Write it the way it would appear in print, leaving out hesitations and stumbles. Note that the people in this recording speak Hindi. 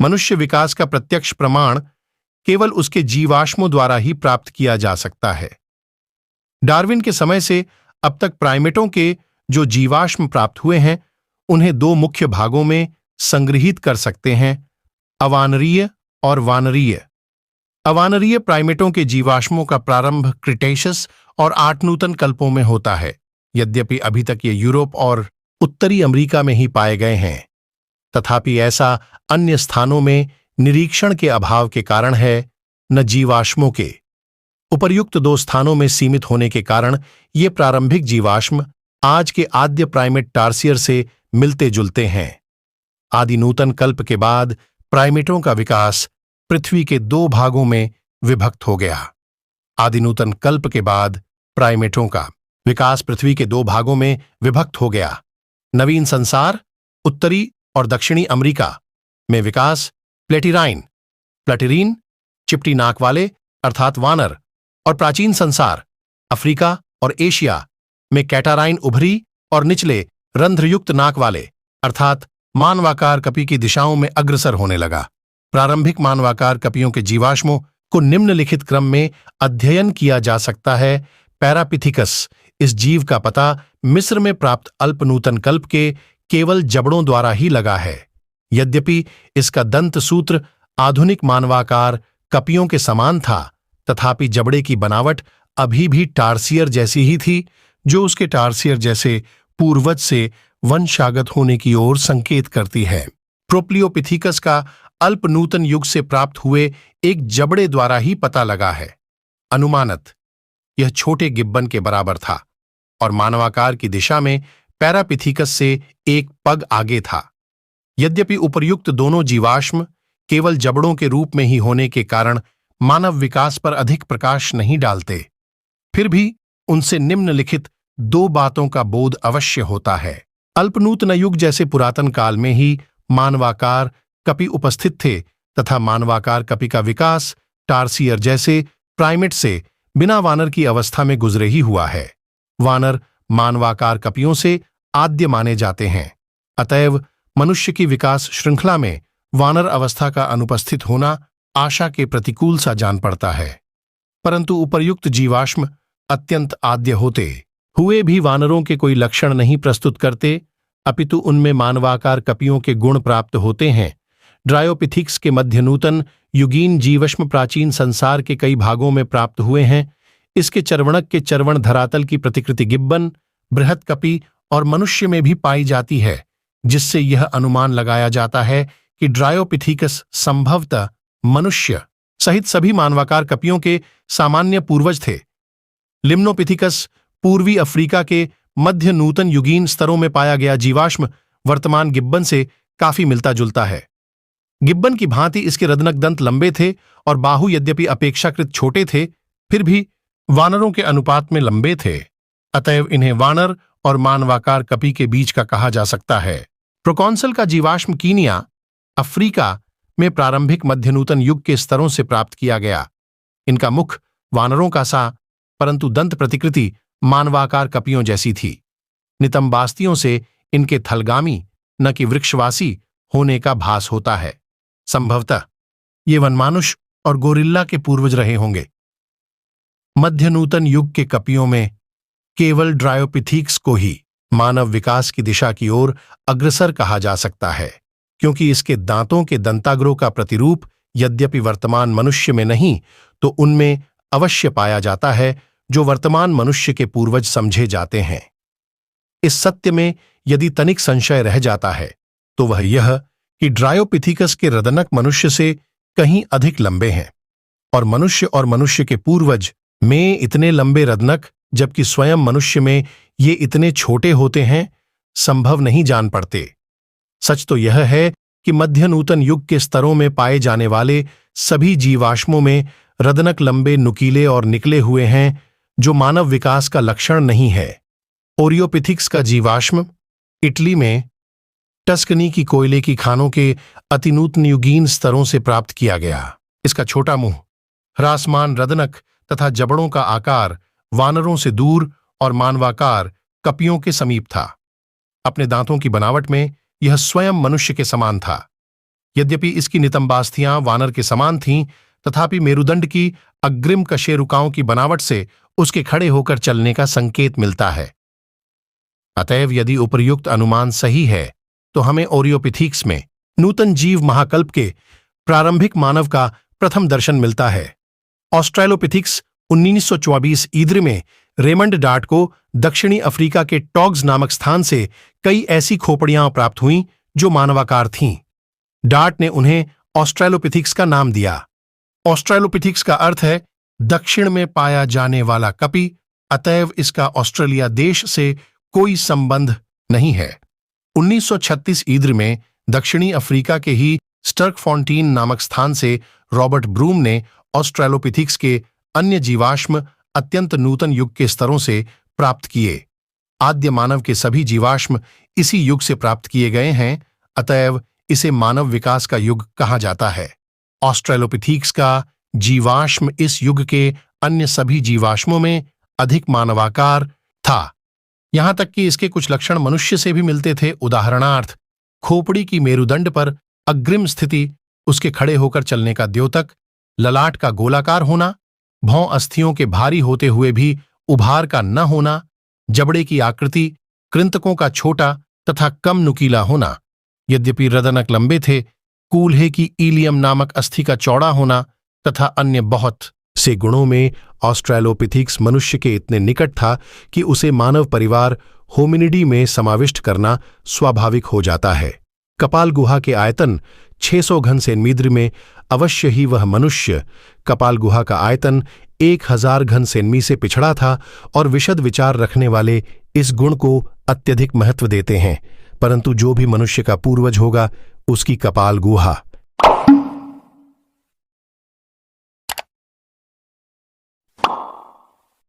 मनुष्य विकास का प्रत्यक्ष प्रमाण केवल उसके जीवाश्मों द्वारा ही प्राप्त किया जा सकता है। डार्विन के समय से अब तक प्राइमेटों के जो जीवाश्म प्राप्त हुए हैं उन्हें दो मुख्य भागों में संग्रहित कर सकते हैं, अवानरीय और वानरीय। अवानरीय प्राइमेटों के जीवाश्मों का प्रारंभ क्रिटेशियस और 8 नूतन कल्पों में होता है। यद्यपि अभी तक ये यूरोप और उत्तरी अमेरिका में ही पाए गए हैं, तथापि ऐसा अन्य स्थानों में निरीक्षण के अभाव के कारण है, न जीवाश्मों के। उपर्युक्त 2 स्थानों में सीमित होने के कारण ये प्रारंभिक जीवाश्म आज के आद्य प्राइमेट टार्सियर से मिलते जुलते हैं। आदि नूतन कल्प के बाद प्राइमेटों का विकास पृथ्वी के 2 भागों में विभक्त हो गया। आदि नूतन कल्प के बाद प्राइमेटों का विकास पृथ्वी के 2 भागों में विभक्त हो गया। नवीन संसार उत्तरी और दक्षिणी अमेरिका में विकास प्लेटिरीन चिपटी नाक वाले अर्थात वानर, और प्राचीन संसार अफ्रीका और एशिया में कैटाराइन उभरी और निचले रंध्रयुक्त नाक वाले अर्थात मानवाकार कपी की दिशाओं में अग्रसर होने लगा। प्रारंभिक मानवाकार कपियों के जीवाश्मों को निम्नलिखित क्रम में अध्ययन किया जा सकता है। पैरापिथिकस, इस जीव का पता मिस्र में प्राप्त अल्प नूतन कल्प के केवल जबड़ों द्वारा ही लगा है। यद्यपि इसका दंत सूत्र आधुनिक मानवाकार कपियों के समान था, तथापि जबड़े की बनावट अभी भी टार्सियर जैसी ही थी, जो उसके टार्सियर जैसे पूर्वज से वंशागत होने की ओर संकेत करती है। प्रोप्लियोपिथिकस का अल्प नूतन युग से प्राप्त हुए एक जबड़े द्वारा ही पता लगा है। अनुमानत यह छोटे गिब्बन के बराबर था और मानवाकार की दिशा में पैरापिथिकस से एक पग आगे था। यद्यपि उपर्युक्त दोनों जीवाश्म केवल जबड़ों के रूप में ही होने के कारण मानव विकास पर अधिक प्रकाश नहीं डालते, फिर भी उनसे निम्नलिखित 2 बातों का बोध अवश्य होता है। अल्पनूतन युग जैसे पुरातन काल में ही मानवाकार कपि उपस्थित थे तथा मानवाकार कपि का विकास टार्सियर जैसे प्राइमेट से बिना वानर की अवस्था में गुजरे ही हुआ है। वानर मानवाकार कपियों से आद्य माने जाते हैं, अतएव मनुष्य की विकास श्रृंखला में वानर अवस्था का अनुपस्थित होना आशा के प्रतिकूल सा जान पड़ता है। परंतु उपर्युक्त जीवाश्म अत्यंत आद्य होते हुए भी वानरों के कोई लक्षण नहीं प्रस्तुत करते, अपितु उनमें मानवाकार कपियों के गुण प्राप्त होते हैं। ड्रायोपिथिक्स के मध्य नूतन युगीन जीवाश्म प्राचीन संसार के कई भागों में प्राप्त हुए हैं। इसके चर्वणक के चर्वण धरातल की प्रतिकृति गिब्बन, बृहत कपि और मनुष्य में भी पाई जाती है, जिससे यह अनुमान लगाया जाता है कि ड्रायोपिथिकस संभवतः मनुष्य सहित सभी मानवाकार कपियों के सामान्य पूर्वज थे। लिम्नोपिथिकस पूर्वी अफ्रीका के मध्य नूतन युगीन स्तरों में पाया गया जीवाश्म वर्तमान गिब्बन से काफी मिलता जुलता है। गिब्बन की भांति इसके रदनक दंत लंबे थे और बाहु यद्यपि अपेक्षाकृत छोटे थे, फिर भी वानरों के अनुपात में लंबे थे, अतएव इन्हें वानर और मानवाकार कपि के बीच का कहा जा सकता है। प्रोकॉन्सल का जीवाश्म कीनिया अफ्रीका में प्रारंभिक मध्यनूतन युग के स्तरों से प्राप्त किया गया। इनका मुख वानरों का सा, परंतु दंत प्रतिकृति मानवाकार कपियों जैसी थी। नितंबास्तियों से इनके थलगामी न कि वृक्षवासी होने का भास होता है। संभवतः ये वनमानुष और गोरिल्ला के पूर्वज रहे होंगे। मध्यनूतन युग के कपियों में केवल ड्रायोपिथिक्स को ही मानव विकास की दिशा की ओर अग्रसर कहा जा सकता है, क्योंकि इसके दांतों के दंताग्रों का प्रतिरूप यद्यपि वर्तमान मनुष्य में नहीं तो उनमें अवश्य पाया जाता है जो वर्तमान मनुष्य के पूर्वज समझे जाते हैं। इस सत्य में यदि तनिक संशय रह जाता है तो वह यह कि ड्रायोपिथिकस के रदनक मनुष्य से कहीं अधिक लंबे हैं और मनुष्य के पूर्वज में इतने लंबे रदनक जबकि स्वयं मनुष्य में ये इतने छोटे होते हैं, संभव नहीं जान पड़ते। सच तो यह है कि मध्यनूतन युग के स्तरों में पाए जाने वाले सभी जीवाश्मों में रदनक लंबे, नुकीले और निकले हुए हैं, जो मानव विकास का लक्षण नहीं है। ओरियोपिथिक्स का जीवाश्म इटली में टस्कनी की कोयले की खानों के अतिनूतन युगीन स्तरों से प्राप्त किया गया। इसका छोटा मुंह, ह्रासमान रदनक तथा जबड़ों का आकार वानरों से दूर और मानवाकार कपियों के समीप था। अपने दांतों की बनावट में यह स्वयं मनुष्य के समान था। यद्यपि इसकी नितंबास्थियां वानर के समान थीं, तथापि मेरुदंड की अग्रिम कशेरुकाओं की बनावट से उसके खड़े होकर चलने का संकेत मिलता है। अतएव यदि उपर्युक्त अनुमान सही है तो हमें ओरियोपिथीक्स में नूतन जीव महाकल्प के प्रारंभिक मानव का प्रथम दर्शन मिलता है। ऑस्ट्रेलोपिथिक्स 1924 ईद्र में रेमंड डार्ट को दक्षिणी अफ्रीका के टॉग्स नामक स्थान से कई ऐसी खोपड़ियां प्राप्त हुईं जो मानवाकार थीं। डार्ट ने उन्हें ऑस्ट्रेलोपिथिक्स का नाम दिया। ऑस्ट्रेलोपिथिक्स का अर्थ है दक्षिण में पाया जाने वाला कपि, अतएव इसका ऑस्ट्रेलिया देश से कोई संबंध नहीं है। 1936 ईद्र में दक्षिणी अफ्रीका के ही स्टर्कफॉन्टीन नामक स्थान से रॉबर्ट ब्रूम ने ऑस्ट्रेलोपिथिक्स के अन्य जीवाश्म अत्यंत नूतन युग के स्तरों से प्राप्त किए। आद्य मानव के सभी जीवाश्म इसी युग से प्राप्त किए गए हैं, अतएव इसे मानव विकास का युग कहा जाता है। ऑस्ट्रेलोपिथिक्स का जीवाश्म इस युग के अन्य सभी जीवाश्मों में अधिक मानवाकार था, यहां तक कि इसके कुछ लक्षण मनुष्य से भी मिलते थे। उदाहरणार्थ, खोपड़ी की मेरुदंड पर अग्रिम स्थिति, उसके खड़े होकर चलने का द्योतक, ललाट का गोलाकार होना, भौं अस्थियों के भारी होते हुए भी उभार का न होना, जबड़े की आकृति कृंतकों का छोटा तथा कम नुकीला होना, यद्यपि रदनक लंबे थे, कूल्हे की ईलियम नामक अस्थि का चौड़ा होना तथा अन्य बहुत से गुणों में ऑस्ट्रेलोपिथिक्स मनुष्य के इतने निकट था कि उसे मानव परिवार होमिनिडी में समाविष्ट करना स्वाभाविक हो जाता है। कपाल गुहा के आयतन 600 घन सेंटीमीटर में अवश्य ही वह मनुष्य कपाल गुहा का आयतन 1000 घन सेंटीमीटर से पिछड़ा था और विशद विचार रखने वाले इस गुण को अत्यधिक महत्व देते हैं, परंतु जो भी मनुष्य का पूर्वज होगा उसकी कपाल गुहा